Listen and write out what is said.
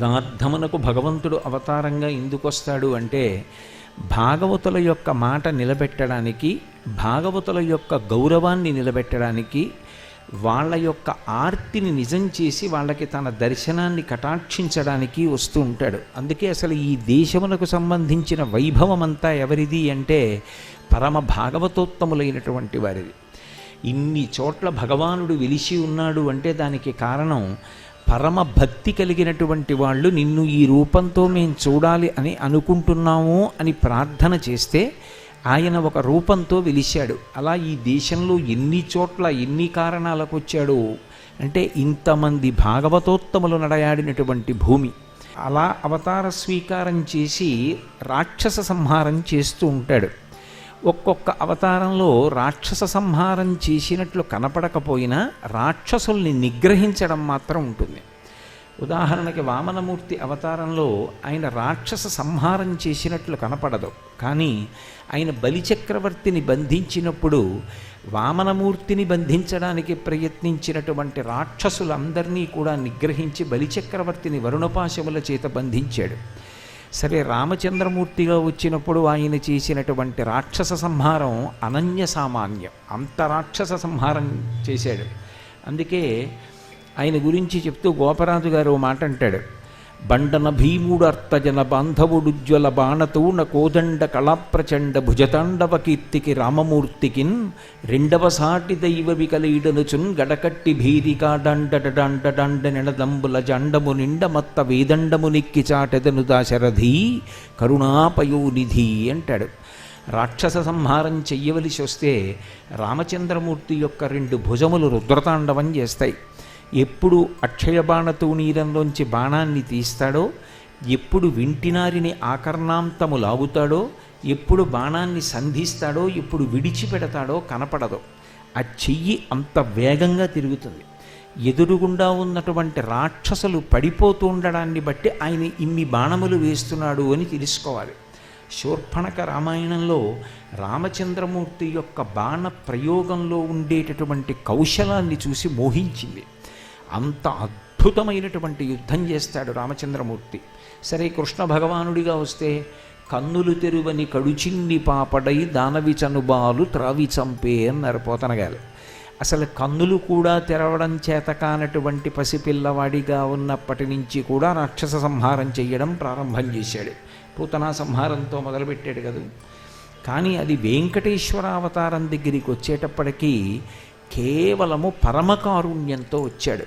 యథార్థమునకు భగవంతుడు అవతారంగా ఎందుకు వస్తాడు అంటే, భాగవతుల యొక్క మాట నిలబెట్టడానికి, భాగవతుల యొక్క గౌరవాన్ని నిలబెట్టడానికి, వాళ్ళ యొక్క ఆర్తిని నిజం చేసి వాళ్ళకి తన దర్శనాన్ని కటాక్షించడానికి వస్తూ ఉంటాడు. అందుకే అసలు ఈ దేశమునకు సంబంధించిన వైభవం అంతా ఎవరిది అంటే పరమ భాగవతోత్తములైనటువంటి వారిది. ఇన్ని చోట్ల భగవానుడు వెలిసి ఉన్నాడు అంటే దానికి కారణం పరమ భక్తి కలిగినటువంటి వాళ్ళు నిన్ను ఈ రూపంతో మేము చూడాలి అని అనుకుంటున్నాము అని ప్రార్థన చేస్తే ఆయన ఒక రూపంతో వెలిశాడు. అలా ఈ దేశంలో ఎన్ని చోట్ల ఎన్ని కారణాలకు వచ్చాడు అంటే ఇంతమంది భాగవతోత్తములు నడయాడినటువంటి భూమి. అలా అవతార స్వీకారం చేసి రాక్షస సంహారం చేస్తూ ఉంటాడు. ఒక్కొక్క అవతారంలో రాక్షస సంహారం చేసినట్లు కనపడకపోయినా రాక్షసుల్ని నిగ్రహించడం మాత్రం ఉంటుంది. ఉదాహరణకి వామనమూర్తి అవతారంలో ఆయన రాక్షస సంహారం చేసినట్లు కనపడదు, కానీ ఆయన బలిచక్రవర్తిని బంధించినప్పుడు వామనమూర్తిని బంధించడానికి ప్రయత్నించినటువంటి రాక్షసులందరినీ కూడా నిగ్రహించి బలిచక్రవర్తిని వరుణపాశముల చేత బంధించాడు. సరే, రామచంద్రమూర్తిగా వచ్చినప్పుడు ఆయన చేసినటువంటి రాక్షస సంహారం అనన్య సామాన్యం, అంత రాక్షస సంహారం చేశాడు. అందుకే ఆయన గురించి చెప్తూ గోపరాజు గారు మాట అంటాడు, బండన భీముడు అర్థజన బాంధవుడుజ్వల బాణతూణ కోదండ కళాప్రచండ భుజతాండవ కీర్తికి రామమూర్తికిన్ రెండవ సాటి దైవ వికలీడనుచున్ గడకట్టి భీరికా డండ నెడదంబుల జండము నిండ మత్త వేదండము నిక్కి చాటెదను దాశరథి కరుణాపయోనిధి అంటాడు. రాక్షస సంహారం చెయ్యవలసి వస్తే రామచంద్రమూర్తి యొక్క 2 భుజములు రుద్రతాండవం చేస్తాయి. ఎప్పుడు అక్షయబాణతూణీరంలోంచి బాణాన్ని తీస్తాడో, ఎప్పుడు వింటినారిని ఆకర్ణాంతము లాగుతాడో, ఎప్పుడు బాణాన్ని సంధిస్తాడో, ఎప్పుడు విడిచిపెడతాడో కనపడదు. ఆ చెయ్యి అంత వేగంగా తిరుగుతుంది. ఎదురుగుండా ఉన్నటువంటి రాక్షసులు పడిపోతూ ఉండడాన్ని బట్టి ఆయన ఇన్ని బాణములు వేస్తున్నాడు అని తెలుసుకోవాలి. శూర్పణఖ రామాయణంలో రామచంద్రమూర్తి యొక్క బాణ ప్రయోగంలో ఉండేటటువంటి కౌశలాన్ని చూసి మోహించింది. అంత అద్భుతమైనటువంటి యుద్ధం చేస్తాడు రామచంద్రమూర్తి. సరే, కృష్ణ భగవానుడిగా వస్తే కన్నులు తెరువని కడుచిన్ని పాపడై దానవి చనుబాలు త్రావి చంపే అన్నారు పోతనగారు. అసలు కన్నులు కూడా తెరవడం చేత కానటువంటి పసిపిల్లవాడిగా ఉన్నప్పటి నుంచి కూడా రాక్షస సంహారం చేయడం ప్రారంభం చేశాడు. పూతనా సంహారంతో మొదలుపెట్టాడు కదా. కానీ అది వెంకటేశ్వర అవతారం దగ్గరికి వచ్చేటప్పటికీ కేవలము పరమకారుణ్యంతో వచ్చాడు.